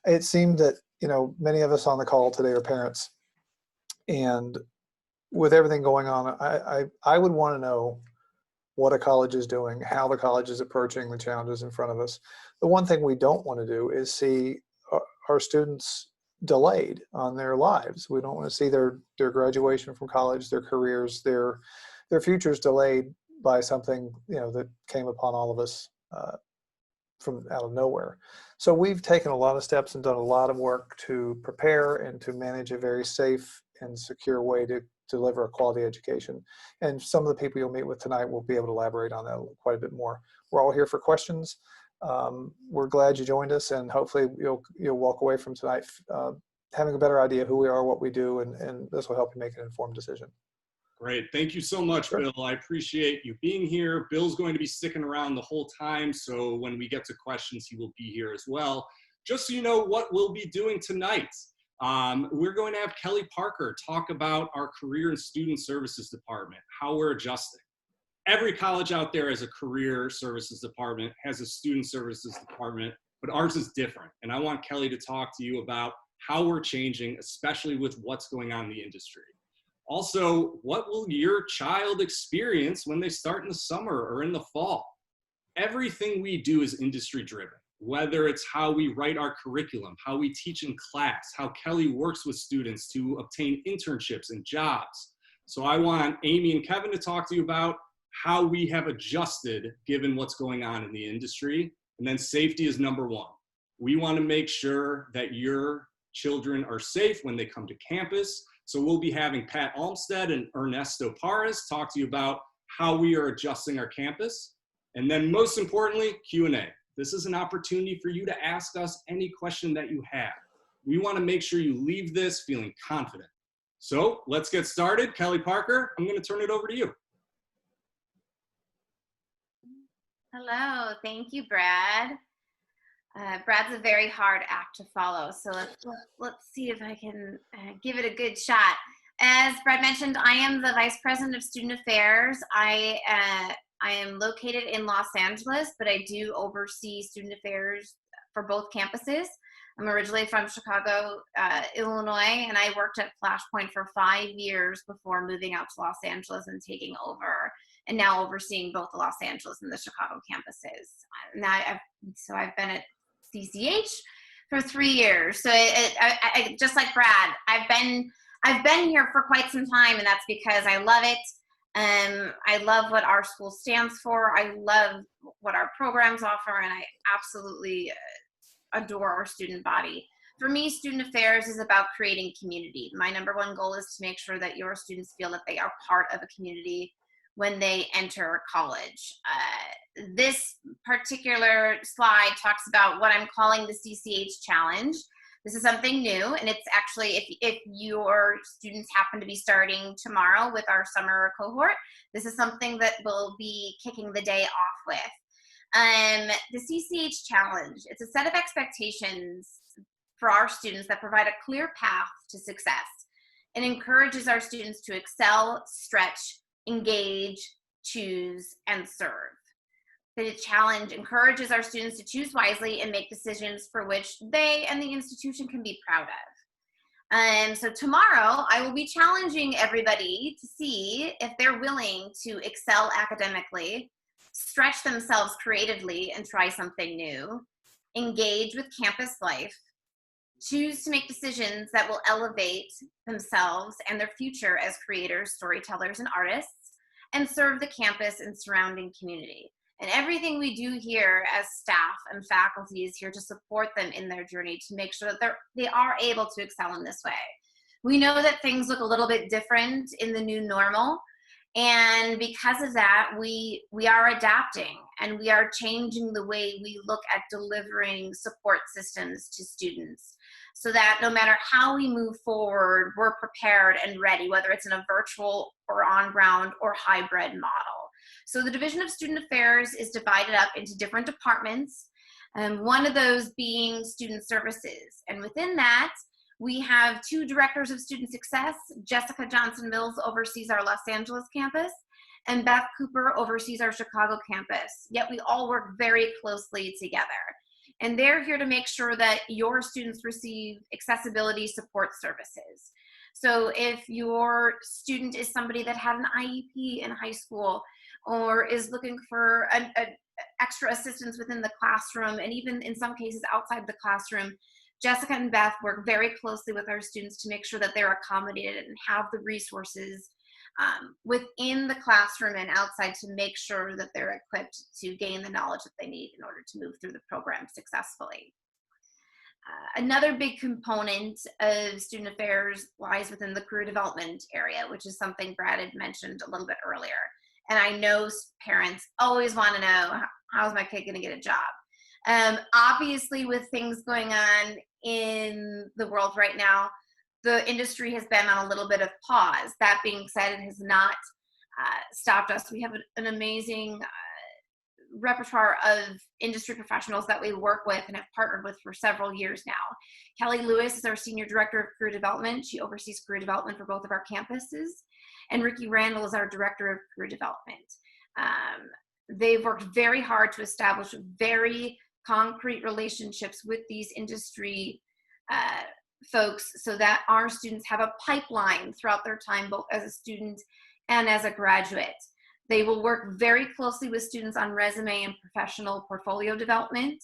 it seemed that, many of us on the call today are parents, and with everything going on, I would want to know what a college is doing, how the college is approaching the challenges in front of us. The one thing we don't want to do is see our students delayed on their lives. We don't want to see their graduation from college, their careers, their futures delayed by something that came upon all of us from out of nowhere. So we've taken a lot of steps and done a lot of work to prepare and to manage a very safe and secure way to deliver a quality education. And some of the people you'll meet with tonight will be able to elaborate on that quite a bit more. We're all here for questions. We're glad you joined us, and hopefully you'll walk away from tonight having a better idea of who we are, what we do, and this will help you make an informed decision. Great. Thank you so much, Sure. Bill. I appreciate you being here. Bill's going to be sticking around the whole time, so when we get to questions, he will be here as well. Just so you know what we'll be doing tonight, we're going to have Kelly Parker talk about our Career and Student Services Department, how we're adjusting. Every college out there has a Career Services Department, has a Student Services Department, but ours is different. And I want Kelly to talk to you about how we're changing, especially with what's going on in the industry. Also, what will your child experience when they start in the summer or in the fall? Everything we do is industry driven, whether it's how we write our curriculum, how we teach in class, how Kelly works with students to obtain internships and jobs. So I want Amy and Kevin to talk to you about how we have adjusted given what's going on in the industry. And then safety is number one. We want to make sure that your children are safe when they come to campus. So we'll be having Pat Olmstead and Ernesto Pares talk to you about how we are adjusting our campus. And then most importantly, Q&A. This is an opportunity for you to ask us any question that you have. We want to make sure you leave this feeling confident. So let's get started. Kelly Parker, I'm going to turn it over to you. Hello, thank you, Brad. Brad's a very hard act to follow, so let's see if I can give it a good shot. As Brad mentioned, I am the Vice President of Student Affairs. I am located in Los Angeles, but I do oversee student affairs for both campuses. I'm originally from Chicago, Illinois, and I worked at Flashpoint for 5 years before moving out to Los Angeles and taking over, and now overseeing both the Los Angeles and the Chicago campuses. So I've been at CCH for 3 years. So I just like Brad, I've been here for quite some time, and that's because I love it. I love what our school stands for. I love what our programs offer, and I absolutely adore our student body. For me, student affairs is about creating community. My number one goal is to make sure that your students feel that they are part of a community when they enter college. This particular slide talks about what I'm calling the CCH Challenge. This is something new, and it's actually, if your students happen to be starting tomorrow with our summer cohort, this is something that we'll be kicking the day off with. The CCH Challenge, it's a set of expectations for our students that provide a clear path to success. It encourages our students to excel, stretch, engage, choose, and serve. The challenge encourages our students to choose wisely and make decisions for which they and the institution can be proud of. So tomorrow, I will be challenging everybody to see if they're willing to excel academically, stretch themselves creatively and try something new, engage with campus life, choose to make decisions that will elevate themselves and their future as creators, storytellers, and artists, and serve the campus and surrounding community. And everything we do here as staff and faculty is here to support them in their journey to make sure that they are able to excel in this way. We know that things look a little bit different in the new normal, and because of that, we are adapting and we are changing the way we look at delivering support systems to students, so that no matter how we move forward, we're prepared and ready, whether it's in a virtual or on-ground or hybrid model. So the Division of Student Affairs is divided up into different departments, one of those being Student Services. And within that, we have 2 directors of student success. Jessica Johnson-Mills oversees our Los Angeles campus, and Beth Cooper oversees our Chicago campus. Yet we all work very closely together. And they're here to make sure that your students receive accessibility support services. So if your student is somebody that had an IEP in high school or is looking for an extra assistance within the classroom, and even in some cases outside the classroom, Jessica and Beth work very closely with our students to make sure that they're accommodated and have the resources within the classroom and outside to make sure that they're equipped to gain the knowledge that they need in order to move through the program successfully. Another big component of student affairs lies within the career development area, which is something Brad had mentioned a little bit earlier. And I know parents always want to know, how's my kid going to get a job? Obviously, with things going on in the world right now, the industry has been on a little bit of pause. That being said, it has not stopped us. We have an amazing repertoire of industry professionals that we work with and have partnered with for several years now. Kelly Lewis is our Senior Director of Career Development. She oversees career development for both of our campuses. And Ricky Randall is our Director of Career Development. They've worked very hard to establish very concrete relationships with these industry folks so that our students have a pipeline throughout their time, both as a student and as a graduate. They will work very closely with students on resume and professional portfolio development.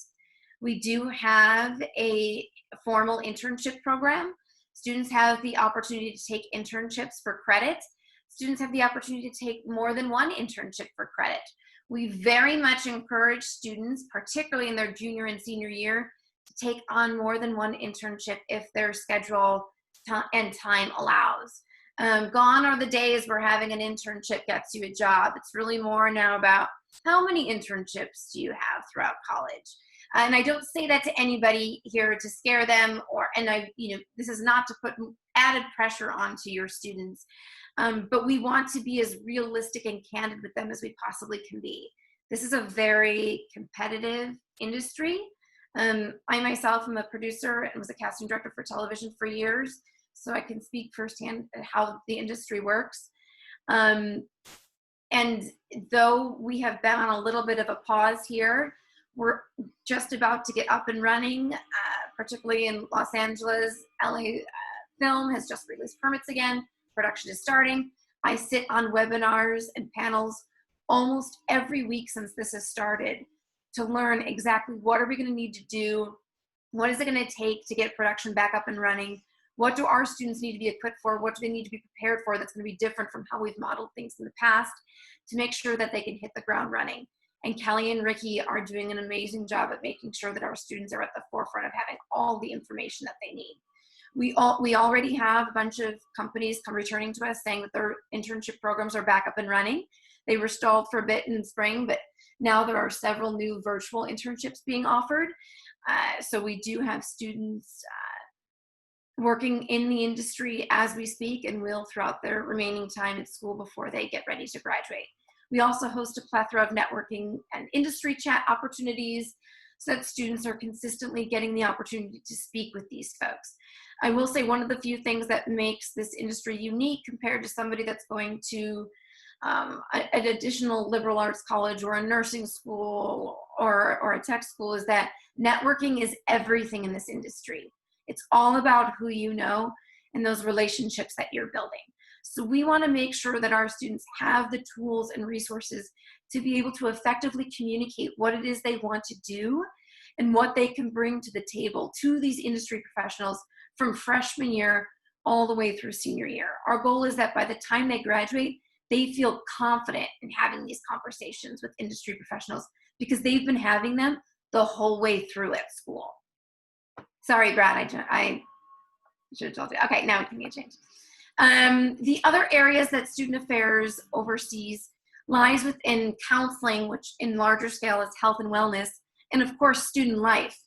We do have a formal internship program. Students have the opportunity to take internships for credit. Students have the opportunity to take more than one internship for credit. We very much encourage students, particularly in their junior and senior year, to take on more than one internship if their schedule and time allows. Gone are the days where having an internship gets you a job. It's really more now about how many internships do you have throughout college. And I don't say that to anybody here to scare them, this is not to put added pressure onto your students, but we want to be as realistic and candid with them as we possibly can be. This is a very competitive industry. I myself am a producer and was a casting director for television for years, so I can speak firsthand how the industry works. And though we have been on a little bit of a pause here, we're just about to get up and running, particularly in Los Angeles. LA Film has just released permits again. Production is starting. I sit on webinars and panels almost every week since this has started to learn exactly what are we going to need to do, what is it going to take to get production back up and running, what do our students need to be equipped for, what do they need to be prepared for that's going to be different from how we've modeled things in the past to make sure that they can hit the ground running. And Kelly and Ricky are doing an amazing job at making sure that our students are at the forefront of having all the information that they need. We already have a bunch of companies returning to us saying that their internship programs are back up and running. They were stalled for a bit in the spring, but now there are several new virtual internships being offered. So we do have students working in the industry as we speak and will throughout their remaining time at school before they get ready to graduate. We also host a plethora of networking and industry chat opportunities so that students are consistently getting the opportunity to speak with these folks. I will say one of the few things that makes this industry unique compared to somebody that's going to an additional liberal arts college or a nursing school or a tech school is that networking is everything in this industry. It's all about who you know and those relationships that you're building. So we want to make sure that our students have the tools and resources to be able to effectively communicate what it is they want to do and what they can bring to the table to these industry professionals from freshman year all the way through senior year. Our goal is that by the time they graduate, they feel confident in having these conversations with industry professionals because they've been having them the whole way through at school. Sorry, Brad, I should have told you. Okay, now we can get changed. The other areas that Student Affairs oversees lies within counseling, which in larger scale is health and wellness, and of course, student life.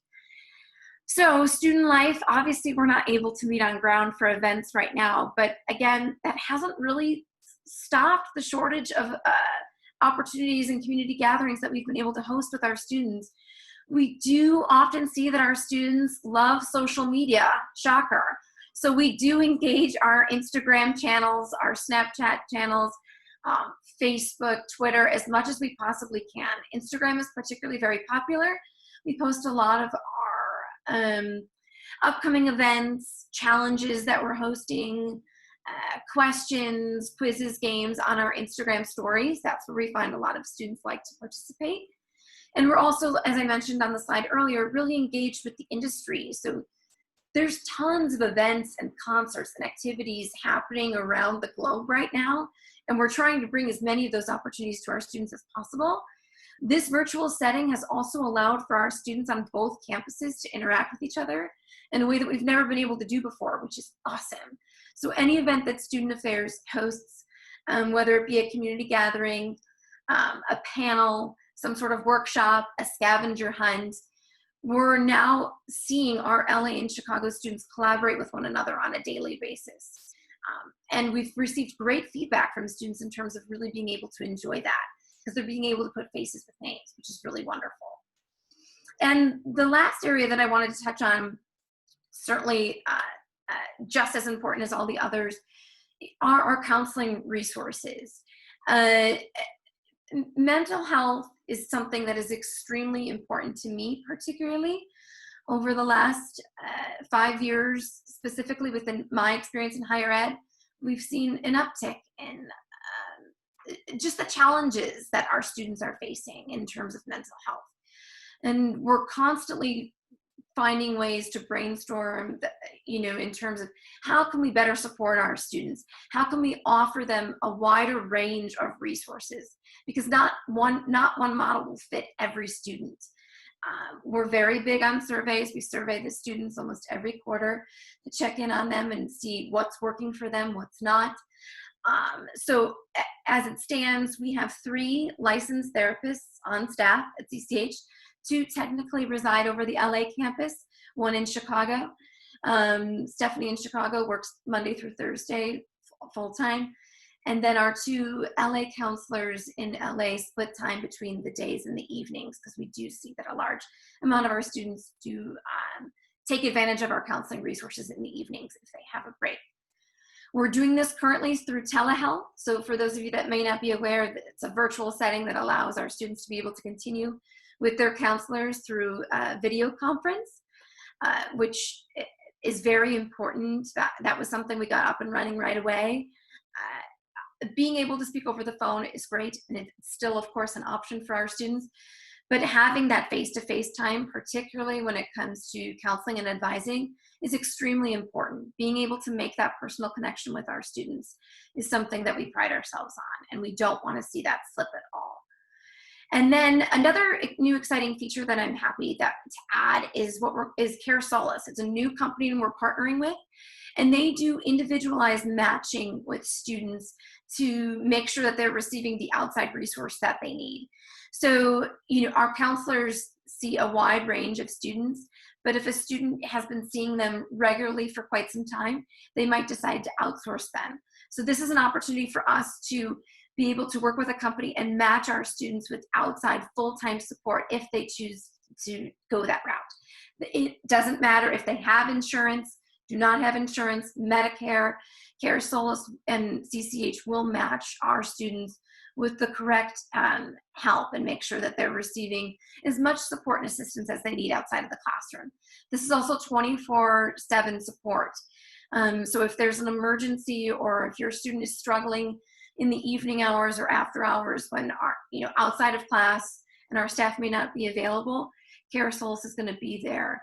So student life, obviously we're not able to meet on ground for events right now, but again, that hasn't really stopped the shortage of opportunities and community gatherings that we've been able to host with our students. We do often see that our students love social media, shocker. So we do engage our Instagram channels, our Snapchat channels, Facebook, Twitter, as much as we possibly can. Instagram is particularly very popular. We post a lot of our upcoming events, challenges that we're hosting, questions, quizzes, games on our Instagram stories. That's where we find a lot of students like to participate. And we're also, as I mentioned on the slide earlier, really engaged with the industry. So there's tons of events and concerts and activities happening around the globe right now. And we're trying to bring as many of those opportunities to our students as possible. This virtual setting has also allowed for our students on both campuses to interact with each other in a way that we've never been able to do before, which is awesome. So any event that Student Affairs hosts, whether it be a community gathering, a panel, some sort of workshop, a scavenger hunt, we're now seeing our LA and Chicago students collaborate with one another on a daily basis. And we've received great feedback from students in terms of really being able to enjoy that, because they're being able to put faces with names, which is really wonderful. And the last area that I wanted to touch on, certainly just as important as all the others, are our counseling resources. Mental health is something that is extremely important to me, particularly over the last 5 years, specifically within my experience in higher ed. We've seen an uptick in just the challenges that our students are facing in terms of mental health. And we're constantly finding ways to brainstorm, in terms of how can we better support our students? How can we offer them a wider range of resources? Because not one model will fit every student. We're very big on surveys. We survey the students almost every quarter to check in on them and see what's working for them, what's not. So as it stands, we have 3 licensed therapists on staff at CCH. 2 technically reside over the LA campus, 1 in Chicago. Stephanie in Chicago works Monday through Thursday full-time. And then our 2 LA counselors in LA split time between the days and the evenings, because we do see that a large amount of our students do take advantage of our counseling resources in the evenings if they have a break. We're doing this currently through telehealth. So for those of you that may not be aware, it's a virtual setting that allows our students to be able to continue with their counselors through video conference, which is very important. That was something we got up and running right away. Being able to speak over the phone is great, and it's still, of course, an option for our students. But having that face-to-face time, particularly when it comes to counseling and advising, is extremely important. Being able to make that personal connection with our students is something that we pride ourselves on, and we don't want to see that slip at all. And then another new exciting feature that I'm happy to add is Care Solace. It's a new company we're partnering with, and they do individualized matching with students to make sure that they're receiving the outside resource that they need. So, our counselors see a wide range of students, but if a student has been seeing them regularly for quite some time, they might decide to outsource them. So this is an opportunity for us to be able to work with a company and match our students with outside full-time support if they choose to go that route. It doesn't matter if they have insurance, do not have insurance, Medicare, Care Solace, and CCH will match our students with the correct help and make sure that they're receiving as much support and assistance as they need outside of the classroom. This is also 24/7 support. So if there's an emergency, or if your student is struggling in the evening hours or after hours when outside of class and our staff may not be available, Care Solace is going to be there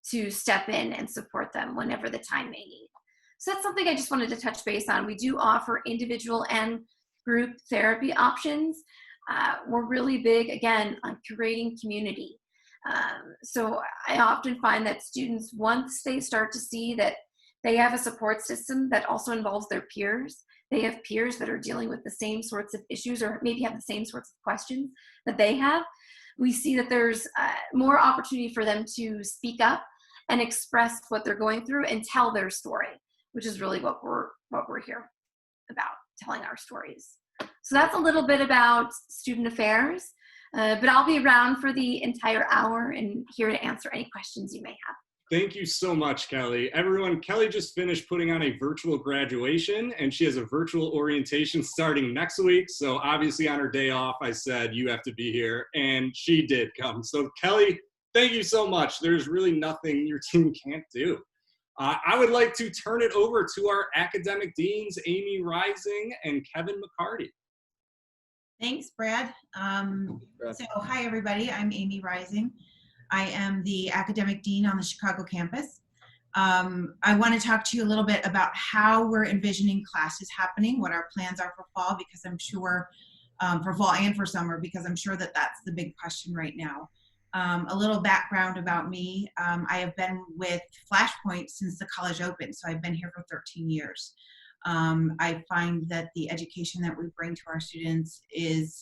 to step in and support them whenever the time they need. So that's something I just wanted to touch base on. We do offer individual and group therapy options. We're really big, again, on creating community. So I often find that students, once they start to see that they have a support system that also involves their peers, they have peers that are dealing with the same sorts of issues or maybe have the same sorts of questions that they have, we see that there's more opportunity for them to speak up and express what they're going through and tell their story, which is really what we're here about, telling our stories. So that's a little bit about Student Affairs, but I'll be around for the entire hour and here to answer any questions you may have. Thank you so much, Kelly. Everyone, Kelly just finished putting on a virtual graduation, and she has a virtual orientation starting next week. So obviously on her day off, I said, you have to be here, and she did come. So Kelly, thank you so much. There's really nothing your team can't do. I would like to turn it over to our academic deans, Amy Rising and Kevin McCarty. Thanks, Brad. So hi, everybody. I'm Amy Rising. I am the academic dean on the Chicago campus. I want to talk to you a little bit about how we're envisioning classes happening, what our plans are for fall, because I'm sure, for fall and for summer, because I'm sure that that's the big question right now. A little background about me. I have been with Flashpoint since the college opened, so I've been here for 13 years. I find that the education that we bring to our students is,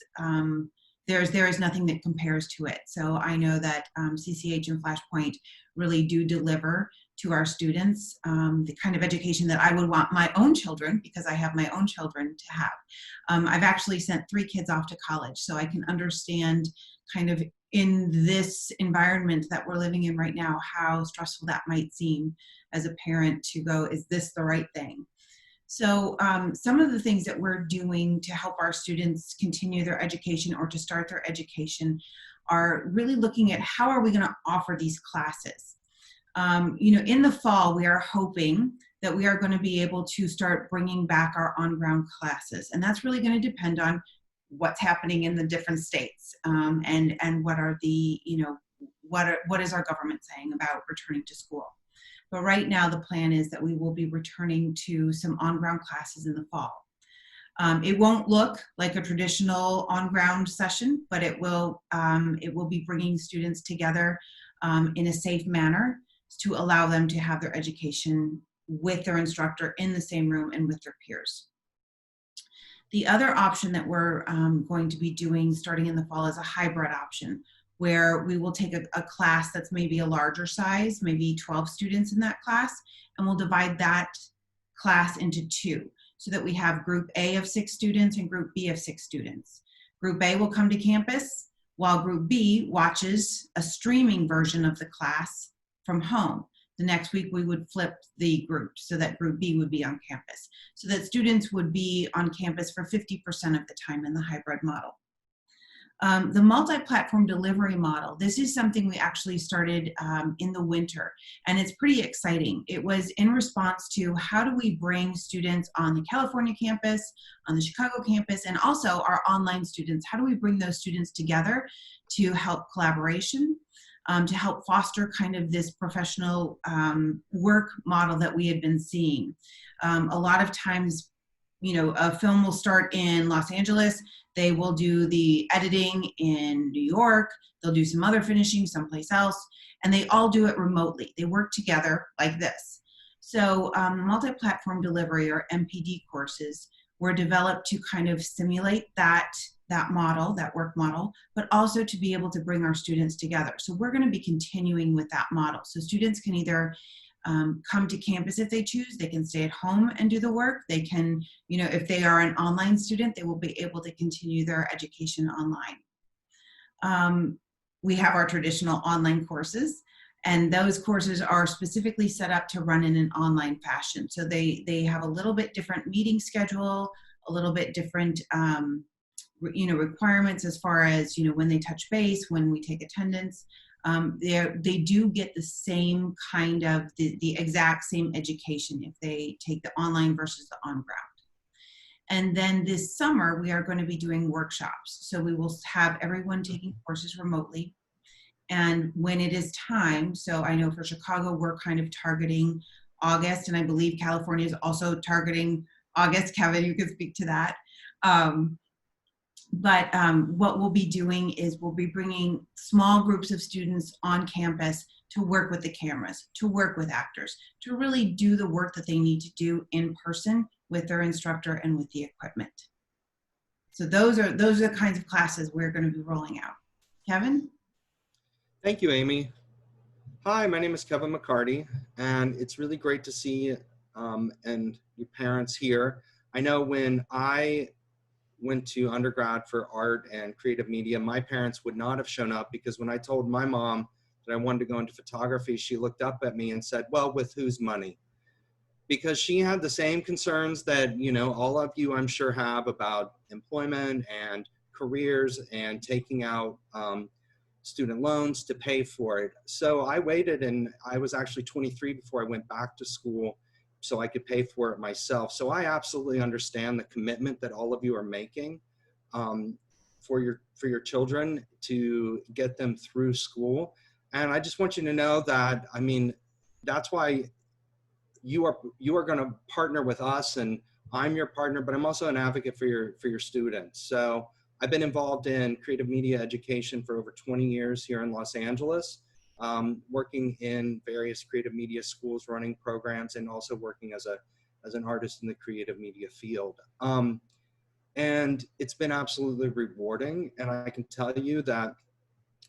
there is nothing that compares to it. So I know that CCH and Flashpoint really do deliver to our students the kind of education that I would want my own children, because I have my own children, to have. I've actually sent 3 kids off to college, so I can understand kind of in this environment that we're living in right now, how stressful that might seem as a parent to go, is this the right thing? So some of the things that we're doing to help our students continue their education or to start their education are really looking at how are we going to offer these classes. You know, in the fall, we are hoping that we are going to be able to start bringing back our on-ground classes. And that's really going to depend on what's happening in the different states and what are the, you know, what is our government saying about returning to school. But right now, the plan is that we will be returning to some on-ground classes in the fall. It won't look like a traditional on-ground session, but it will be bringing students together in a safe manner to allow them to have their education with their instructor in the same room and with their peers. The other option that we're going to be doing starting in the fall is a hybrid option, where we will take a class that's maybe a larger size, maybe 12 students in that class, and we'll divide that class into 2, so that we have group A of 6 students and group B of 6 students. Group A will come to campus, while group B watches a streaming version of the class from home. The next week we would flip the group so that group B would be on campus, so that students would be on campus for 50% of the time in the hybrid model. The multi-platform delivery model, this is something we actually started in the winter, and it's pretty exciting. It was in response to how do we bring students on the California campus, on the Chicago campus, and also our online students, how do we bring those students together to help collaboration, to help foster kind of this professional work model that we had been seeing. A lot of times, you know, a film will start in Los Angeles, they will do the editing in New York, they'll do some other finishing someplace else, and they all do it remotely. They work together like this. So multi-platform delivery, or MPD courses, were developed to kind of simulate that model, that work model, but also to be able to bring our students together. So we're going to be continuing with that model. So students can either come to campus if they choose, they can stay at home and do the work. They can, you know, if they are an online student, they will be able to continue their education online. We have our traditional online courses, and those courses are specifically set up to run in an online fashion. So they have a little bit different meeting schedule, a little bit different you know, requirements as far as, you know, when they touch base, when we take attendance. They do get the same kind of, the exact same education if they take the online versus the on-ground. And then this summer, we are going to be doing workshops. So we will have everyone taking courses remotely. And when it is time, so I know for Chicago, we're kind of targeting August, and I believe California is also targeting August. Kevin, you can speak to that. But what we'll be doing is we'll be bringing small groups of students on campus to work with the cameras, to work with actors, to really do the work that they need to do in person with their instructor and with the equipment. So those are the kinds of classes we're going to be rolling out. Kevin? Thank you, Amy. Hi, my name is Kevin McCarty, and it's really great to see and your parents here. I know when I went to undergrad for art and creative media, my parents would not have shown up, because when I told my mom that I wanted to go into photography, she looked up at me and said, well, with whose money? Because she had the same concerns that, you know, all of you I'm sure have about employment and careers and taking out student loans to pay for it. So I waited, and I was actually 23 before I went back to school so I could pay for it myself. So I absolutely understand the commitment that all of you are making for your children to get them through school. And I just want you to know that, I mean, that's why you are going to partner with us, and I'm your partner, but I'm also an advocate for your students. So I've been involved in creative media education for over 20 years here in Los Angeles, working in various creative media schools, running programs, and also working as an artist in the creative media field. And it's been absolutely rewarding. And I can tell you that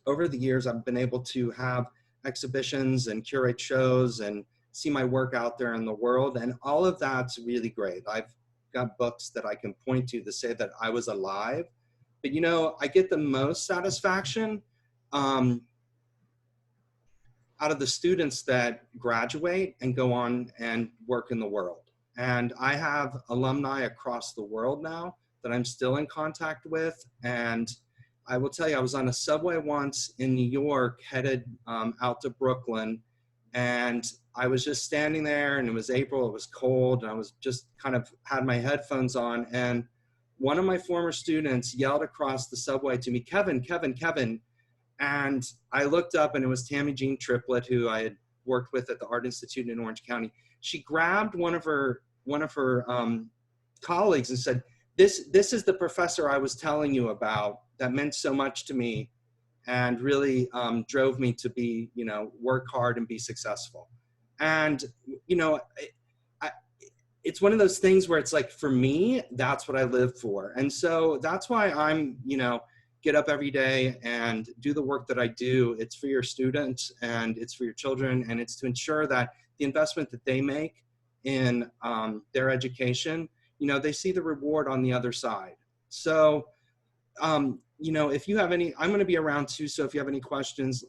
over the years, I've been able to have exhibitions and curate shows and see my work out there in the world. And all of that's really great. I've got books that I can point to say that I was alive. But, you know, I get the most satisfaction out of the students that graduate and go on and work in the world. And I have alumni across the world now that I'm still in contact with. And I will tell you, I was on a subway once in New York, headed out to Brooklyn. And I was just standing there, and it was April, it was cold, and I was just kind of had my headphones on. And one of my former students yelled across the subway to me, Kevin, Kevin, Kevin. And I looked up, and it was Tammy Jean Triplett, who I had worked with at the Art Institute in Orange County. She grabbed one of her colleagues and said, this is the professor I was telling you about that meant so much to me and really drove me to be, you know, work hard and be successful. And, you know, it's one of those things where it's like, for me, that's what I live for. And so that's why I'm, you know, get up every day and do the work that I do. It's for your students, and it's for your children, and it's to ensure that the investment that they make in their education, you know, they see the reward on the other side. So, you know, if you have any, I'm going to be around too. So if you have any questions,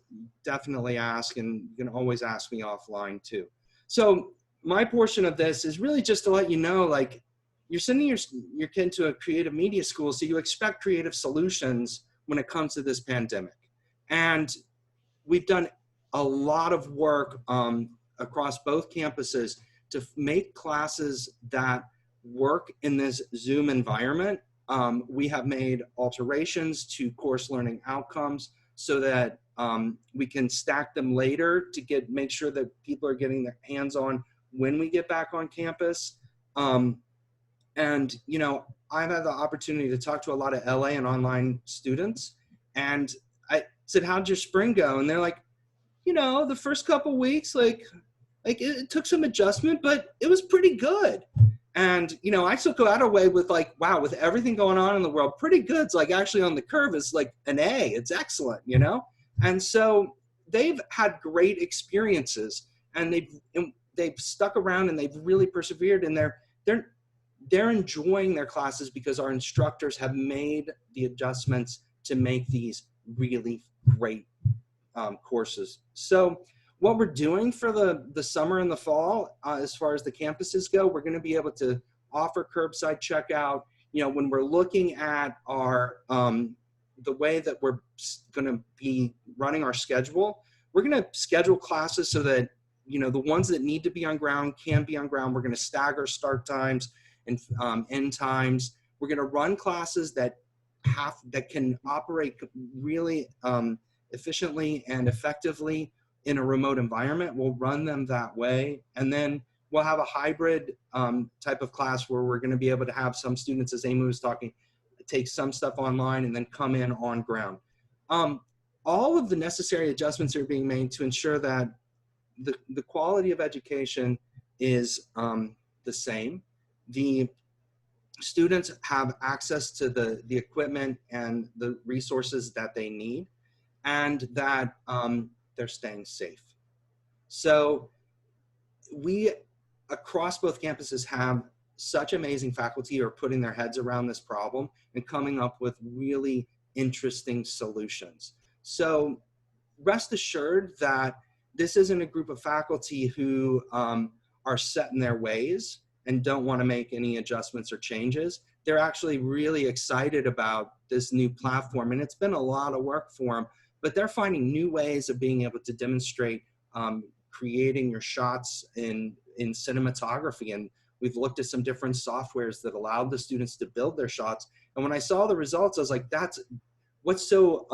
definitely ask, and you can always ask me offline too. So my portion of this is really just to let you know, like, you're sending your kid to a creative media school, so you expect creative solutions when it comes to this pandemic. And we've done a lot of work across both campuses to make classes that work in this Zoom environment. We have made alterations to course learning outcomes so that we can stack them later to make sure that people are getting their hands on when we get back on campus. And, you know, I've had the opportunity to talk to a lot of LA and online students, and I said, how'd your spring go? And they're like, you know, the first couple weeks, like it took some adjustment, but it was pretty good. And, you know, I still go out of way with like, wow, with everything going on in the world, pretty good. It's like actually on the curve, it's like an A, it's excellent, you know? And so they've had great experiences, and they've stuck around, and they've really persevered, and they're enjoying their classes because our instructors have made the adjustments to make these really great courses. So what we're doing for the summer and the fall, as far as the campuses go, we're going to be able to offer curbside checkout. You know, when we're looking at our the way that we're going to be running our schedule, we're going to schedule classes so that, you know, the ones that need to be on ground can be on ground. We're going to stagger start times and end times. We're going to run classes that can operate really efficiently and effectively in a remote environment. We'll run them that way. And then we'll have a hybrid type of class where we're going to be able to have some students, as Amy was talking, take some stuff online and then come in on ground. All of the necessary adjustments are being made to ensure that the quality of education is the same. The students have access to the equipment and the resources that they need, and that they're staying safe. So we, across both campuses, have such amazing faculty who are putting their heads around this problem and coming up with really interesting solutions. So rest assured that this isn't a group of faculty who are set in their ways and don't want to make any adjustments or changes. They're actually really excited about this new platform, and it's been a lot of work for them, but they're finding new ways of being able to demonstrate creating your shots in cinematography. And we've looked at some different softwares that allowed the students to build their shots. And when I saw the results, I was like, that's what's so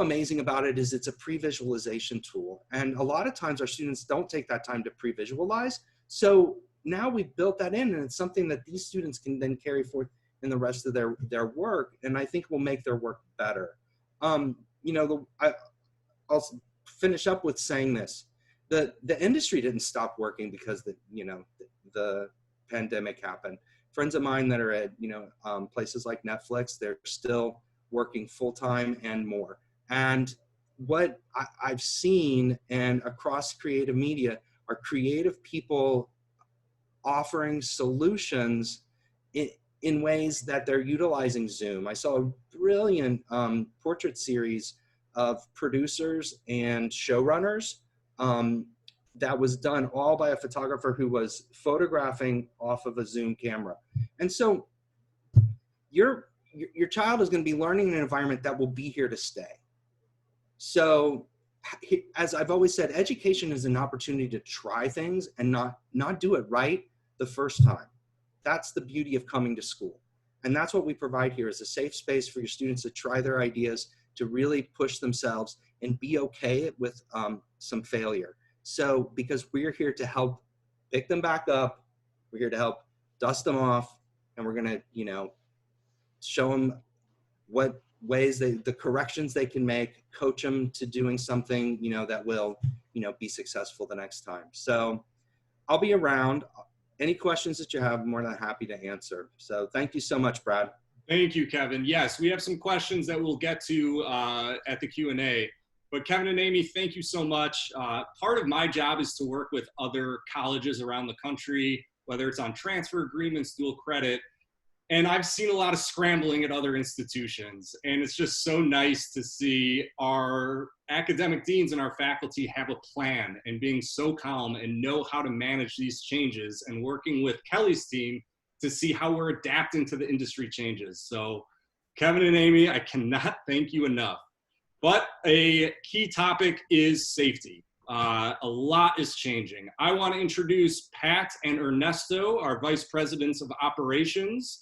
amazing about it is it's a pre-visualization tool. And a lot of times our students don't take that time to pre-visualize. So now we've built that in, and it's something that these students can then carry forth in the rest of their work. And I think will make their work better. I'll finish up with saying this. The industry didn't stop working because the pandemic happened. Friends of mine that are at places like Netflix, they're still working full-time and more. And what I've seen and across creative media are creative people offering solutions in ways that they're utilizing Zoom. I saw a brilliant portrait series of producers and showrunners that was done all by a photographer who was photographing off of a Zoom camera. And so your child is going to be learning in an environment that will be here to stay. So as I've always said, education is an opportunity to try things and not do it right the first time. That's the beauty of coming to school. And that's what we provide here, is a safe space for your students to try their ideas, to really push themselves and be okay with some failure. So, because we're here to help pick them back up, we're here to help dust them off, and we're gonna, show them what ways the corrections they can make, coach them to doing something, that will, be successful the next time. So I'll be around. Any questions that you have, I'm more than happy to answer. So thank you so much, Brad. Thank you, Kevin. Yes, we have some questions that we'll get to at the Q&A. But Kevin and Amy, thank you so much. Part of my job is to work with other colleges around the country, whether it's on transfer agreements, dual credit. And I've seen a lot of scrambling at other institutions. And it's just so nice to see our academic deans and our faculty have a plan and being so calm and know how to manage these changes, and working with Kelly's team to see how we're adapting to the industry changes. So Kevin and Amy, I cannot thank you enough. But a key topic is safety. A lot is changing. I want to introduce Pat and Ernesto, our vice presidents of operations.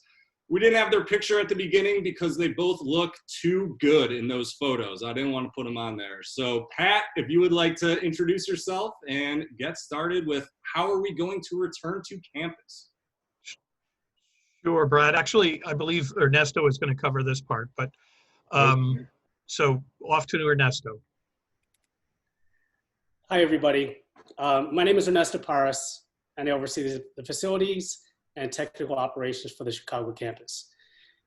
We didn't have their picture at the beginning because they both look too good in those photos. I didn't want to put them on there. So Pat, if you would like to introduce yourself and get started with how are we going to return to campus? Sure, Brad. Actually, I believe Ernesto is going to cover this part, but so off to Ernesto. Hi, everybody. My name is Ernesto Parras, and I oversee the facilities and technical operations for the Chicago campus.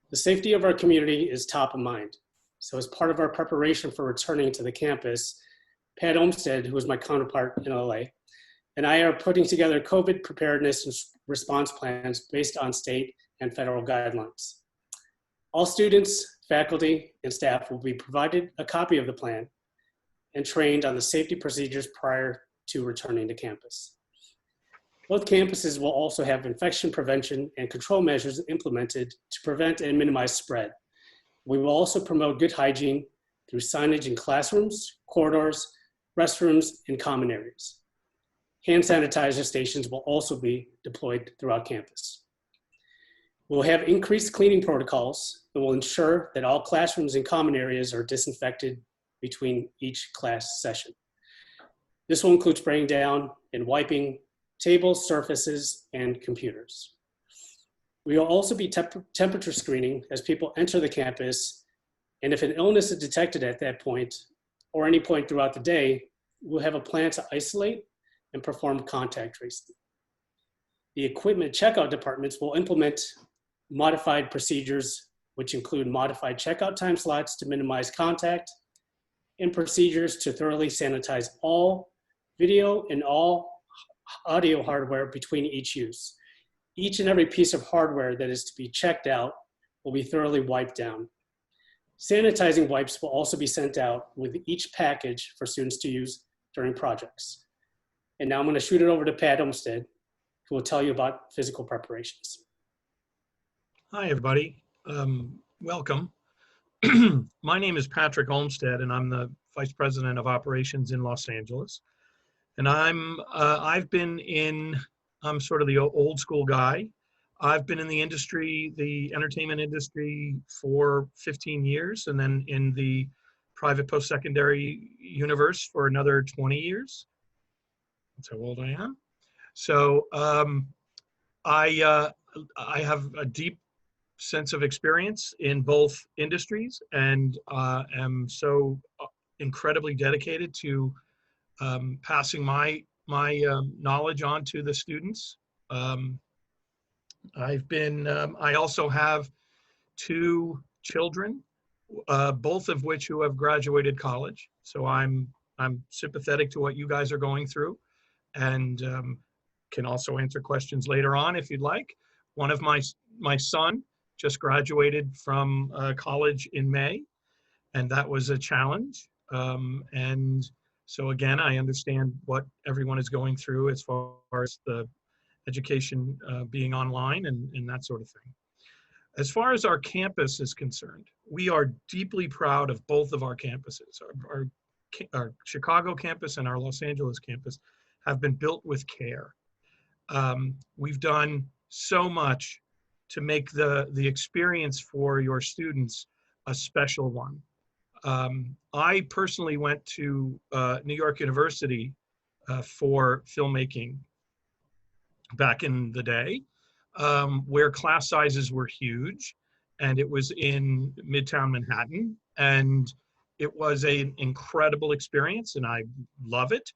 The safety of our community is top of mind. So as part of our preparation for returning to the campus, Pat Olmstead, who is my counterpart in LA, and I are putting together COVID preparedness and response plans based on state and federal guidelines. All students, faculty, and staff will be provided a copy of the plan and trained on the safety procedures prior to returning to campus. Both campuses will also have infection prevention and control measures implemented to prevent and minimize spread. We will also promote good hygiene through signage in classrooms, corridors, restrooms, and common areas. Hand sanitizer stations will also be deployed throughout campus. We'll have increased cleaning protocols that will ensure that all classrooms and common areas are disinfected between each class session. This will include spraying down and wiping tables, surfaces, and computers. We will also be temperature screening as people enter the campus, and if an illness is detected at that point or any point throughout the day, we'll have a plan to isolate and perform contact tracing. The equipment checkout departments will implement modified procedures, which include modified checkout time slots to minimize contact, and procedures to thoroughly sanitize all video and all audio hardware between each use. Each and every piece of hardware that is to be checked out will be thoroughly wiped down. Sanitizing wipes will also be sent out with each package for students to use during projects. And now I'm going to shoot it over to Pat Olmsted, who will tell you about physical preparations. Hi, everybody. Welcome. My name is Patrick Olmsted, and I'm the Vice President of Operations in Los Angeles. And I'm sort of the old school guy. I've been in the industry, the entertainment industry, for 15 years, and then in the private post-secondary universe for another 20 years. That's how old I am. So I have a deep sense of experience in both industries, and am so incredibly dedicated to passing my knowledge on to the students. I also have 2 children, both of which who have graduated college. So I'm sympathetic to what you guys are going through, and can also answer questions later on if you'd like. One of my son just graduated from college in May, and that was a challenge. And so again, I understand what everyone is going through as far as the education being online and that sort of thing. As far as our campus is concerned, we are deeply proud of both of our campuses. Our Chicago campus and our Los Angeles campus have been built with care. We've done so much to make the experience for your students a special one. I personally went to New York University for filmmaking back in the day, where class sizes were huge, and it was in Midtown Manhattan, and it was an incredible experience, and I love it.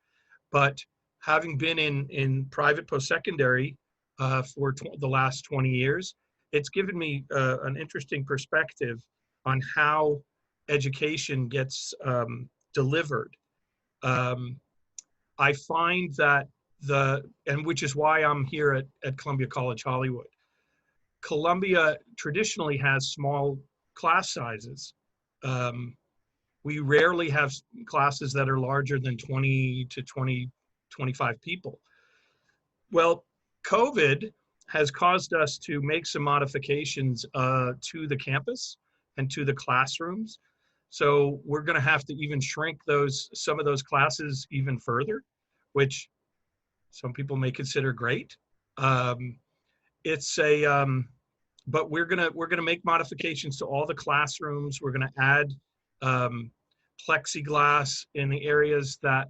But having been in private post-secondary for the last 20 years, it's given me an interesting perspective on how education gets delivered. I find that and which is why I'm here at Columbia College Hollywood. Columbia traditionally has small class sizes. We rarely have classes that are larger than 20 to 25 people. Well, COVID has caused us to make some modifications to the campus and to the classrooms. So we're going to have to even shrink some of those classes even further, which some people may consider great. But we're gonna make modifications to all the classrooms. We're gonna add plexiglass in the areas that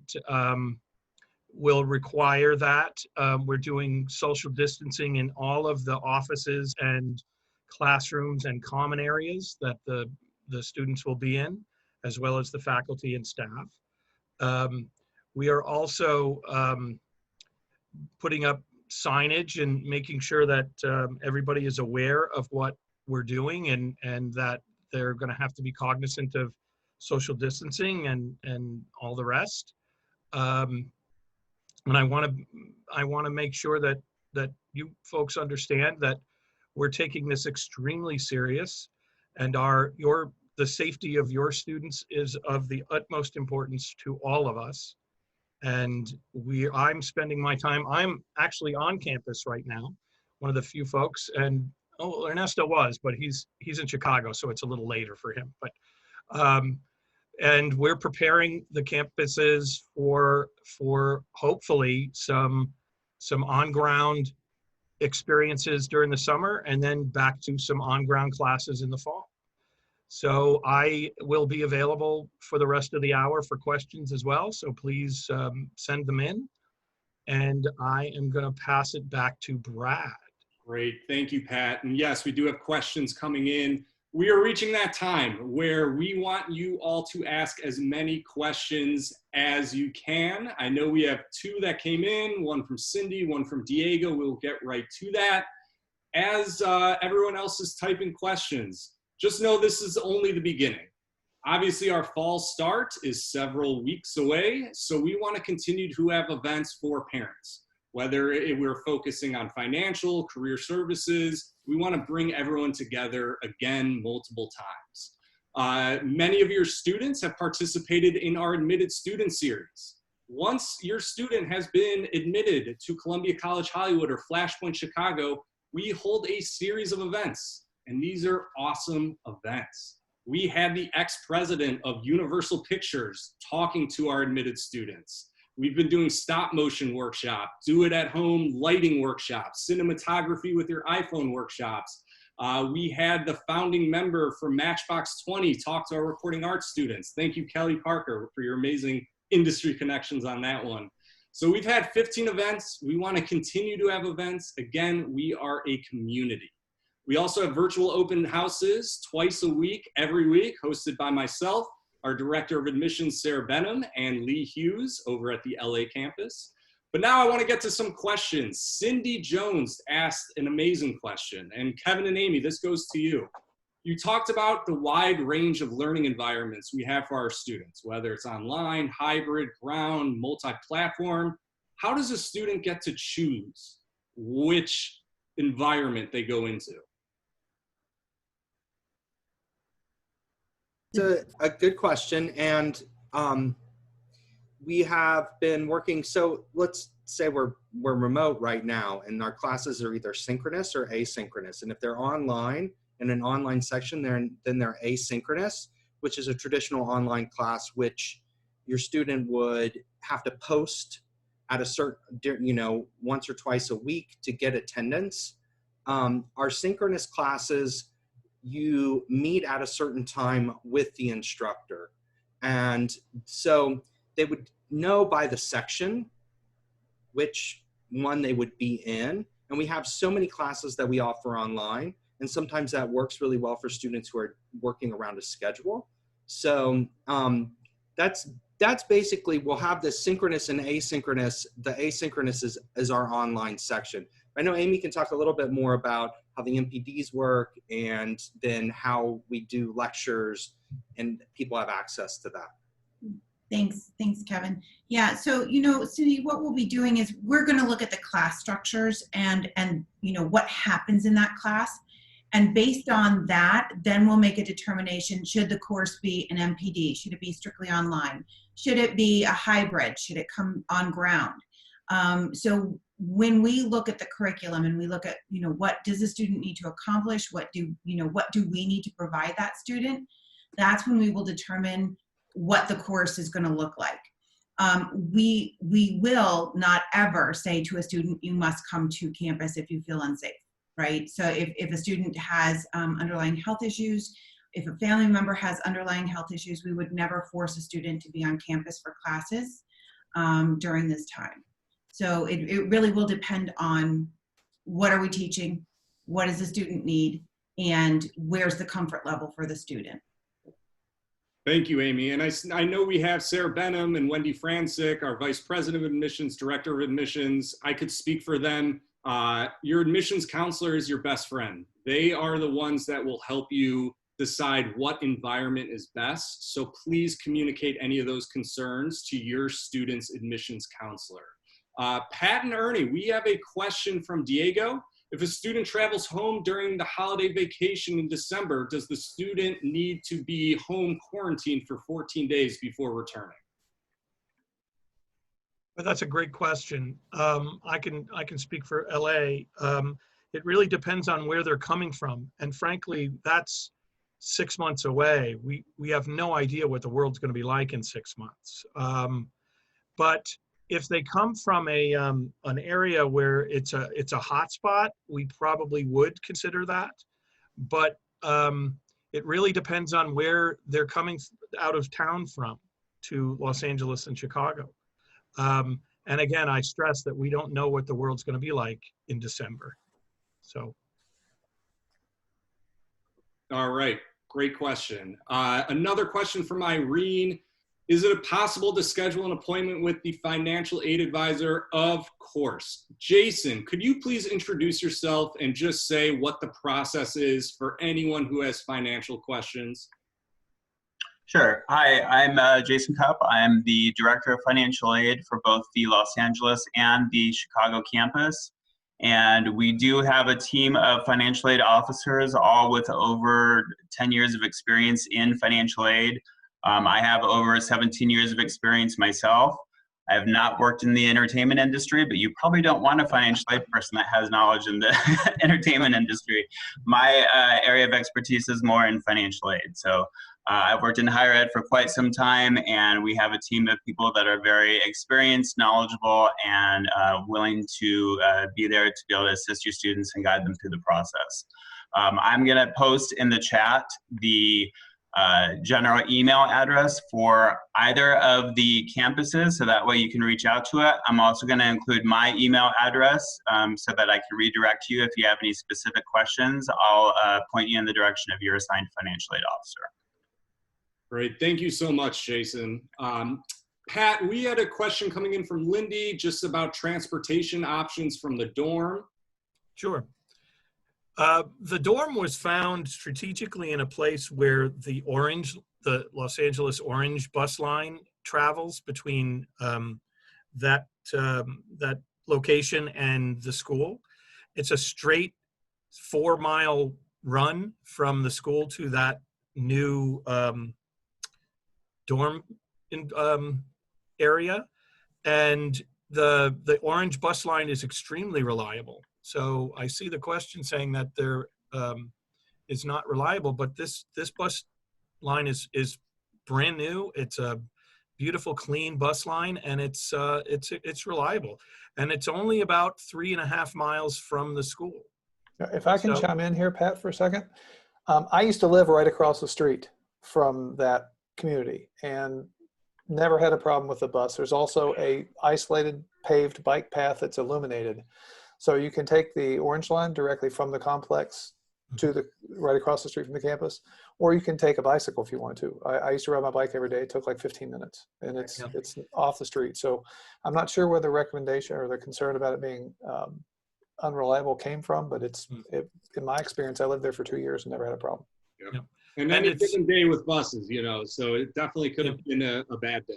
will require that. We're doing social distancing in all of the offices and classrooms and common areas that the students will be in, as well as the faculty and staff. We are also putting up signage and making sure that everybody is aware of what we're doing, and that they're going to have to be cognizant of social distancing and all the rest. And I want to make sure that you folks understand that we're taking this extremely serious, and the safety of your students is of the utmost importance to all of us. And I'm spending my time, I'm actually on campus right now, one of the few folks, and Ernesto was, but he's in Chicago, so it's a little later for him. But and we're preparing the campuses for hopefully some on-ground experiences during the summer, and then back to some on-ground classes in the fall. So I will be available for the rest of the hour for questions as well. So please send them in. And I am going to pass it back to Brad. Great. Thank you, Pat. And yes, we do have questions coming in. We are reaching that time where we want you all to ask as many questions as you can. I know we have 2 that came in, one from Cindy, one from Diego. We'll get right to that. As everyone else is typing questions, just know this is only the beginning. Obviously, our fall start is several weeks away, so we want to continue to have events for parents. Whether we're focusing on financial, career services, we want to bring everyone together again multiple times. Many of your students have participated in our Admitted Student Series. Once your student has been admitted to Columbia College Hollywood or Flashpoint Chicago, we hold a series of events, and these are awesome events. We had the ex-president of Universal Pictures talking to our admitted students. We've been doing stop motion workshops, do it at home lighting workshops, cinematography with your iPhone workshops. We had the founding member from Matchbox 20 talk to our recording arts students. Thank you, Kelly Parker, for your amazing industry connections on that one. So we've had 15 events. We want to continue to have events. Again, we are a community. We also have virtual open houses twice a week, every week, hosted by myself, our Director of Admissions, Sarah Benham, and Lee Hughes over at the LA campus. But now I want to get to some questions. Cindy Jones asked an amazing question. And Kevin and Amy, this goes to you. You talked about the wide range of learning environments we have for our students, whether it's online, hybrid, ground, multi-platform. How does a student get to choose which environment they go into? It's a good question, and we have been working. So let's say we're remote right now, and our classes are either synchronous or asynchronous. And if they're online in an online section, then they're asynchronous, which is a traditional online class, which your student would have to post at a certain, once or twice a week to get attendance. Our synchronous classes, you meet at a certain time with the instructor. And so they would know by the section which one they would be in. And we have so many classes that we offer online. And sometimes that works really well for students who are working around a schedule. So that's basically, we'll have this synchronous and asynchronous. The asynchronous is our online section. I know Amy can talk a little bit more about how the MPDs work and then how we do lectures and people have access to that. Thanks, Kevin. Yeah, so, Cindy, what we'll be doing is we're going to look at the class structures and what happens in that class. And based on that, then we'll make a determination, should the course be an MPD? Should it be strictly online? Should it be a hybrid? Should it come on ground? So when we look at the curriculum and we look at, what does the student need to accomplish? What do we need to provide that student? That's when we will determine what the course is going to look like. We will not ever say to a student, you must come to campus if you feel unsafe, right? So if a student has underlying health issues, if a family member has underlying health issues, we would never force a student to be on campus for classes during this time. So it really will depend on what are we teaching, what does the student need, and where's the comfort level for the student. Thank you, Amy. And I know we have Sarah Benham and Wendy Franczyk, our Vice President of Admissions, Director of Admissions. I could speak for them. Your admissions counselor is your best friend. They are the ones that will help you decide what environment is best. So please communicate any of those concerns to your student's admissions counselor. Pat and Ernie, we have a question from Diego. If a student travels home during the holiday vacation in December, does the student need to be home quarantined for 14 days before returning? But that's a great question. I can speak for LA. It really depends on where they're coming from. And frankly, that's 6 months away. We have no idea what the world's going to be like in 6 months. But if they come from an area where it's a hot spot, we probably would consider that. But it really depends on where they're coming out of town from to Los Angeles and Chicago. And again, I stress that we don't know what the world's going to be like in December. So. All right, great question. Another question from Irene. Is it possible to schedule an appointment with the financial aid advisor? Of course. Jason, could you please introduce yourself and just say what the process is for anyone who has financial questions? Sure. Hi, I'm Jason Cupp. I'm the Director of Financial Aid for both the Los Angeles and the Chicago campus. And we do have a team of financial aid officers, all with over 10 years of experience in financial aid. I have over 17 years of experience myself. I have not worked in the entertainment industry, but you probably don't want a financial aid person that has knowledge in the entertainment industry. My area of expertise is more in financial aid. So I've worked in higher ed for quite some time, and we have a team of people that are very experienced, knowledgeable, and willing to be there to be able to assist your students and guide them through the process. I'm going to post in the chat the general email address for either of the campuses, so that way you can reach out to it. I'm also going to include my email address so that I can redirect you if you have any specific questions. I'll point you in the direction of your assigned financial aid officer. Great. Thank you so much, Jason. Pat, we had a question coming in from Lindy just about transportation options from the dorm. Sure. The dorm was found strategically in a place where the Los Angeles Orange bus line travels between that location and the school. It's a straight 4-mile run from the school to that new dorm area, and the Orange bus line is extremely reliable. So I see the question saying that there is not reliable, but this bus line is brand new. It's a beautiful, clean bus line, and it's reliable, and it's only about 3.5 miles from the school. If I can chime in here, Pat, for a second. I used to live right across the street from that community and never had a problem with the bus. There's also a isolated paved bike path that's illuminated. So you can take the Orange line directly from the complex to the right across the street from the campus, or you can take a bicycle if you want to. I used to ride my bike every day. It took like 15 minutes, and it's off the street. So I'm not sure where the recommendation or the concern about it being unreliable came from, but in my experience, I lived there for 2 years and never had a problem. Yep. And any given day with buses, you know, so it definitely could have been a bad day.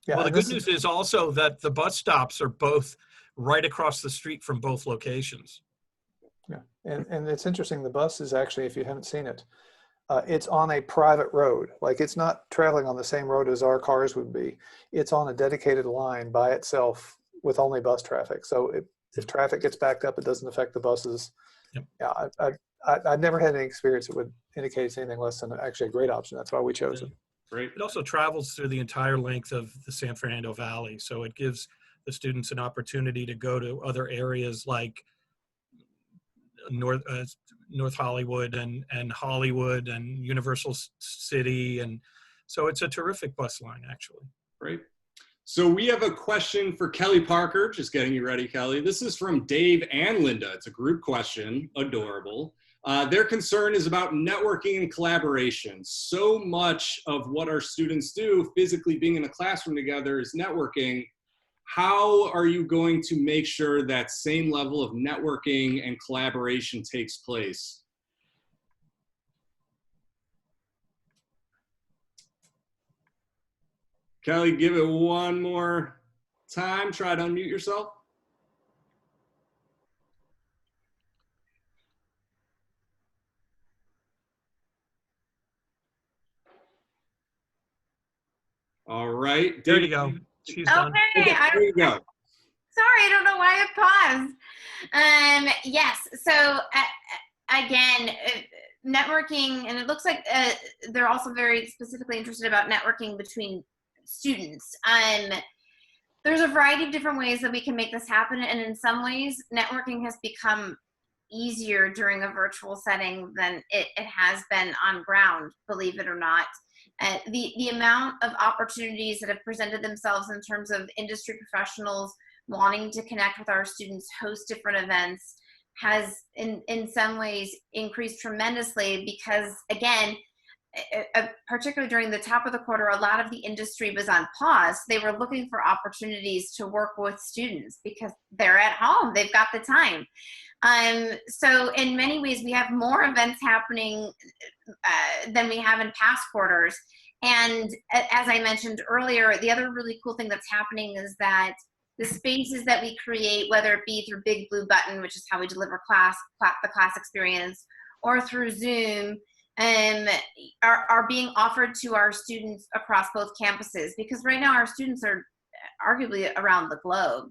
Yeah, well, the good news is also that the bus stops are both right across the street from both locations. Yeah, and it's interesting. The bus is actually, if you haven't seen it, it's on a private road. Like, it's not traveling on the same road as our cars would be. It's on a dedicated line by itself with only bus traffic. So if traffic gets backed up, it doesn't affect the buses. Yep. Yeah, I've never had any experience that would indicate it's anything less than actually a great option. That's why we chose it. Great. It also travels through the entire length of the San Fernando Valley. So it gives the students an opportunity to go to other areas like North Hollywood and Hollywood and Universal City. And so it's a terrific bus line, actually. Great. So we have a question for Kelly Parker. Just getting you ready, Kelly. This is from Dave and Linda. It's a group question. Adorable. Their concern is about networking and collaboration. So much of what our students do, physically being in a classroom together, is networking. How are you going to make sure that same level of networking and collaboration takes place? Kelly, give it one more time. Try to unmute yourself. All right. There you go. She's done. Okay, There you go. Sorry, I don't know why I paused. Yes, so again, networking, and it looks like they're also very specifically interested about networking between students. There's a variety of different ways that we can make this happen, and in some ways, networking has become easier during a virtual setting than it has been on ground, believe it or not. The amount of opportunities that have presented themselves in terms of industry professionals wanting to connect with our students, host different events, has in some ways increased tremendously because, again, particularly during the top of the quarter, a lot of the industry was on pause. They were looking for opportunities to work with students because they're at home, they've got the time. So in many ways, we have more events happening than we have in past quarters. And as I mentioned earlier, the other really cool thing that's happening is that the spaces that we create, whether it be through Big Blue Button, which is how we deliver the class experience, or through Zoom, are being offered to our students across both campuses, because right now our students are arguably around the globe.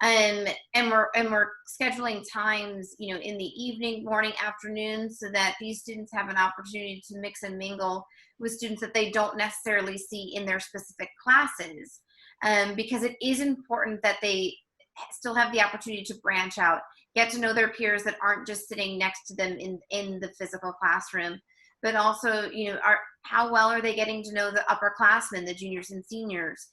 And we're scheduling times, you know, in the evening, morning, afternoon, so that these students have an opportunity to mix and mingle with students that they don't necessarily see in their specific classes, because it is important that they still have the opportunity to branch out, get to know their peers that aren't just sitting next to them in the physical classroom, but also, you know, how well are they getting to know the upperclassmen, the juniors and seniors?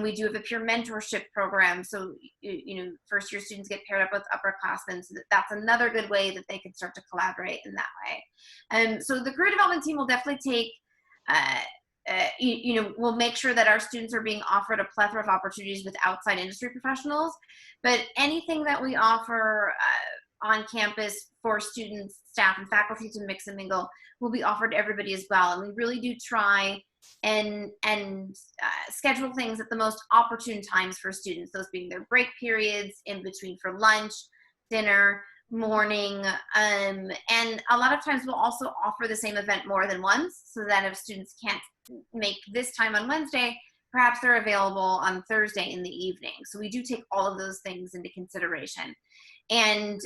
We do have a peer mentorship program, so you know, first year students get paired up with upperclassmen, so that's another good way that they can start to collaborate in that way. So the career development team will definitely take, you know, we'll make sure that our students are being offered a plethora of opportunities with outside industry professionals, but anything that we offer on campus for students, staff, and faculty to mix and mingle will be offered to everybody as well. And we really do try and schedule things at the most opportune times for students, those being their break periods, in between for lunch, dinner, morning, and a lot of times we'll also offer the same event more than once, so that if students can't make this time on Wednesday, perhaps they're available on Thursday in the evening. So we do take all of those things into consideration. And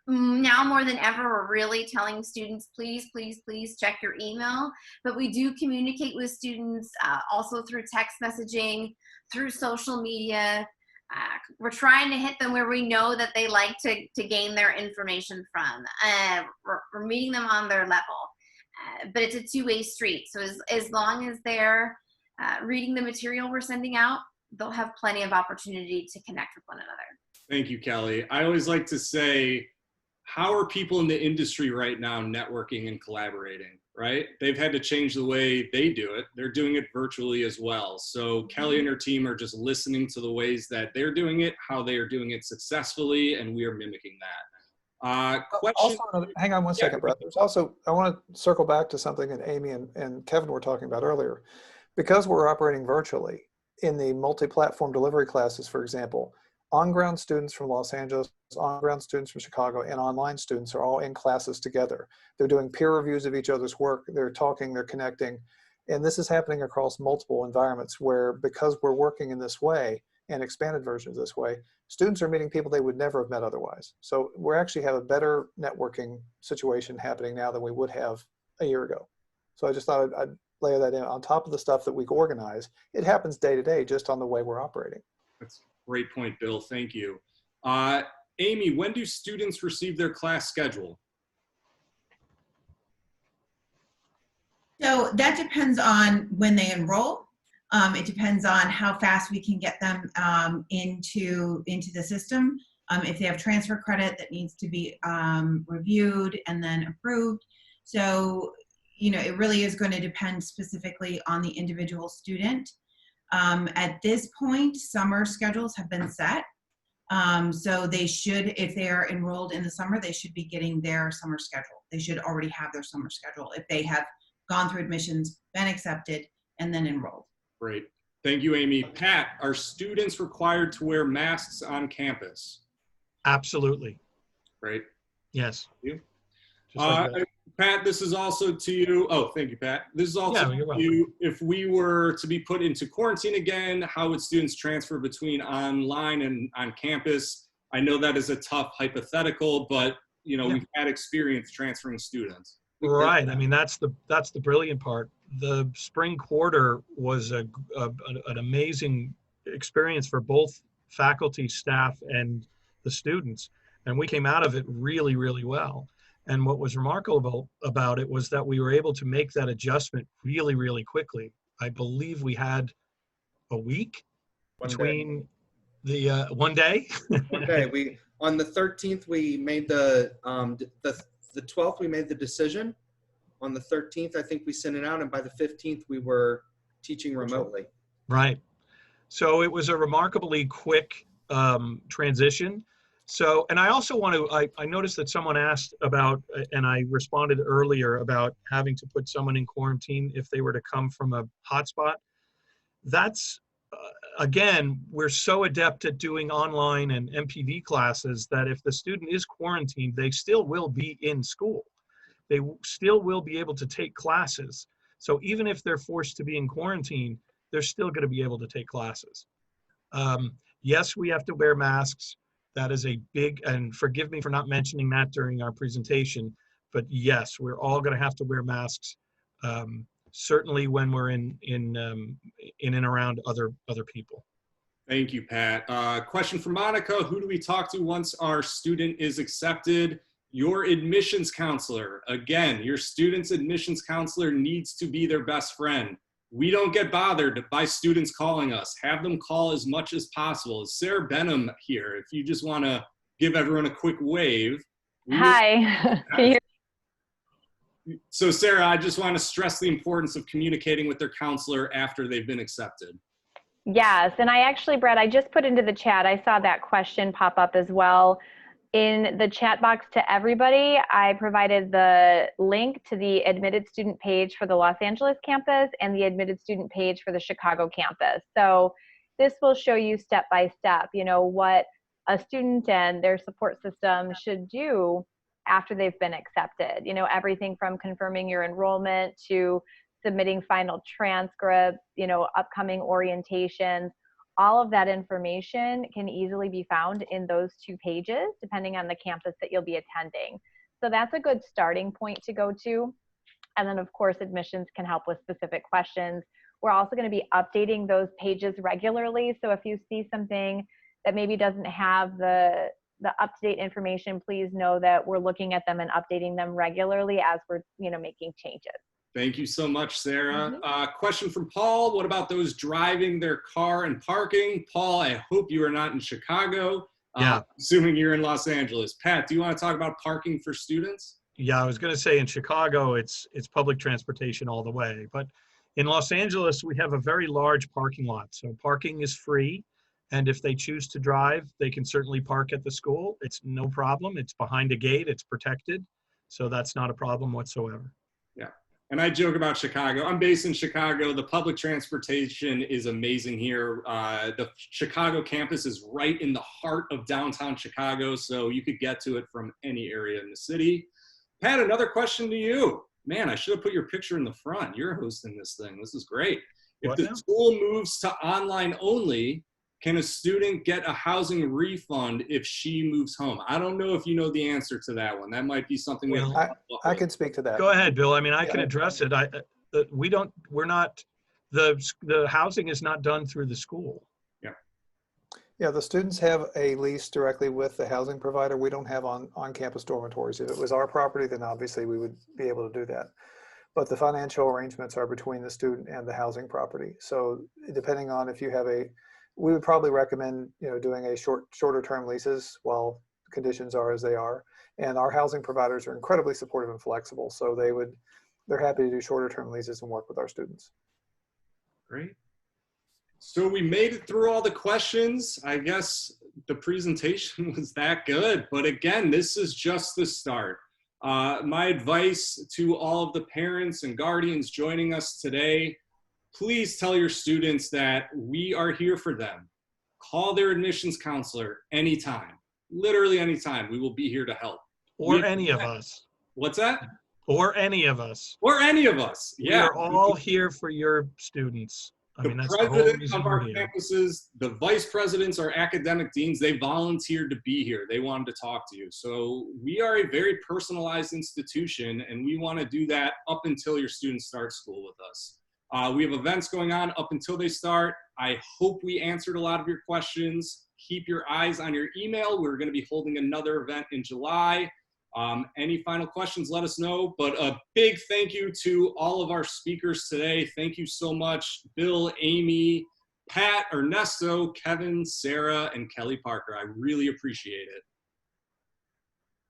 now more than ever, we're really telling students, please, please, please check your email. But we do communicate with students also through text messaging, through social media. We're trying to hit them where we know that they like to gain their information from. We're meeting them on their level. But it's a two-way street. So as long as they're reading the material we're sending out, they'll have plenty of opportunity to connect with one another. Thank you, Kelly. I always like to say, how are people in the industry right now networking and collaborating, right? They've had to change the way they do it. They're doing it virtually as well. So Kelly and her team are just listening to the ways that they're doing it, how they are doing it successfully, and we are mimicking that. Question? Also, hang on one second, Brett. There's also, I want to circle back to something that Amy and Kevin were talking about earlier. Because we're operating virtually in the multi-platform delivery classes, for example, on-ground students from Los Angeles, on-ground students from Chicago, and online students are all in classes together. They're doing peer reviews of each other's work. They're talking, they're connecting. And this is happening across multiple environments where, because we're working in this way, and expanded versions this way, students are meeting people they would never have met otherwise. So we actually have a better networking situation happening now than we would have a year ago. So I just thought I'd layer that in on top of the stuff that we organize. It happens day to day just on the way we're operating. That's a great point, Bill. Thank you. Amy, when do students receive their class schedule? So that depends on when they enroll. It depends on how fast we can get them into the system. If they have transfer credit that needs to be reviewed and then approved. So, you know, it really is going to depend specifically on the individual student. At this point, summer schedules have been set. So they should, if they are enrolled in the summer, they should be getting their summer schedule. They should already have their summer schedule if they have gone through admissions, been accepted, and then enrolled. Great. Thank you, Amy. Pat, are students required to wear masks on campus? Absolutely. Great. Yes. You? Just like that. Pat, this is also to you. Oh, thank you, Pat. This is also Yeah, you're to welcome. you. If we were to be put into quarantine again, how would students transfer between online and on campus? I know that is a tough hypothetical, but you know, Yeah. we've had experience transferring students. Right. I mean, that's the brilliant part. The spring quarter was an amazing experience for both faculty, staff, and the students. And we came out of it really, really well. And what was remarkable about it was that we were able to make that adjustment really, really quickly. I believe we had a week between the one day. One day. We on the 13th we made the 12th we made the decision. On the 13th, I think we sent it out, and by the 15th we were teaching remotely. Right. So it was a remarkably quick transition. So, and I also want to, I noticed that someone asked about, and I responded earlier about having to put someone in quarantine if they were to come from a hotspot. That's again, we're so adept at doing online and MPV classes that if the student is quarantined, they still will be in school. They still will be able to take classes. So even if they're forced to be in quarantine, they're still going to be able to take classes. Yes, we have to wear masks. That is a big, and forgive me for not mentioning that during our presentation, but yes, we're all going to have to wear masks. Certainly when we're in and around other people. Thank you, Pat. Question for Monica. Who do we talk to once our student is accepted? Your admissions counselor. Again, your student's admissions counselor needs to be their best friend. We don't get bothered by students calling us. Have them call as much as possible. Sarah Benham here. If you just want to give everyone a quick wave. Hi. So Sarah, I just want to stress the importance of communicating with their counselor after they've been accepted. Yes, and I actually, Brad, I just put into the chat, I saw that question pop up as well. In the chat box to everybody, I provided the link to the admitted student page for the Los Angeles campus and the admitted student page for the Chicago campus. So this will show you step by step, you know, what a student and their support system should do after they've been accepted. You know, everything from confirming your enrollment to submitting final transcripts, you know, upcoming orientations. All of that information can easily be found in those 2 pages, depending on the campus that you'll be attending. So that's a good starting point to go to. And then of course, admissions can help with specific questions. We're also going to be updating those pages regularly. So if you see something that maybe doesn't have the up-to-date information, please know that we're looking at them and updating them regularly as we're, you know, making changes. Thank you so much, Sarah. Question from Paul. What about those driving their car and parking? Paul, I hope you are not in Chicago. Yeah. Assuming you're in Los Angeles. Pat, do you want to talk about parking for students? Yeah, I was going to say in Chicago, it's public transportation all the way. But in Los Angeles, we have a very large parking lot. So parking is free. And if they choose to drive, they can certainly park at the school. It's no problem. It's behind a gate. It's protected. So that's not a problem whatsoever. Yeah. And I joke about Chicago. I'm based in Chicago. The public transportation is amazing here. The Chicago campus is right in the heart of downtown Chicago, so you could get to it from any area in the city. Pat, another question to you. Man, I should have put your picture in the front. You're hosting this thing. This is great. If the school moves to online only, can a student get a housing refund if she moves home? I don't know if you know the answer to that one. That might be something we have to I can speak to that. Go ahead, Bill. I mean, I can address it. The housing is not done through the school. Yeah, the students have a lease directly with the housing provider. We don't have on-campus dormitories. If it was our property, then obviously we would be able to do that. But the financial arrangements are between the student and the housing property. So depending on if you have we would probably recommend, you know, doing a shorter term leases while conditions are as they are. And our housing providers are incredibly supportive and flexible. So they're happy to do shorter term leases and work with our students. Great. So we made it through all the questions. I guess the presentation was that good, but again, this is just the start. My advice to all of the parents and guardians joining us today, please tell your students that we are here for them. Call their admissions counselor anytime, literally anytime. We will be here to help. Or any of us. What's that? Or any of us. Or any of us, yeah. We're all here for your students. I mean, that's the whole president reason of our we're here. campuses, the vice presidents, our academic deans, they volunteered to be here. They wanted to talk to you. So we are a very personalized institution, and we want to do that up until your students start school with us. We have events going on up until they start. I hope we answered a lot of your questions. Keep your eyes on your email. We're going to be holding another event in July. Any final questions, let us know. But a big thank you to all of our speakers today. Thank you so much, Bill, Amy, Pat, Ernesto, Kevin, Sarah, and Kelly Parker. I really appreciate it.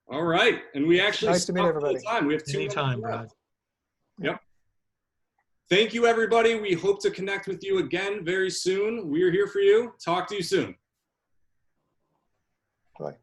All right. And we actually Nice to meet everybody. time. We have 2 Anytime, minutes left. Brad. Yep. Thank you, everybody. We hope to connect with you again very soon. We're here for you. Talk to you soon. Bye.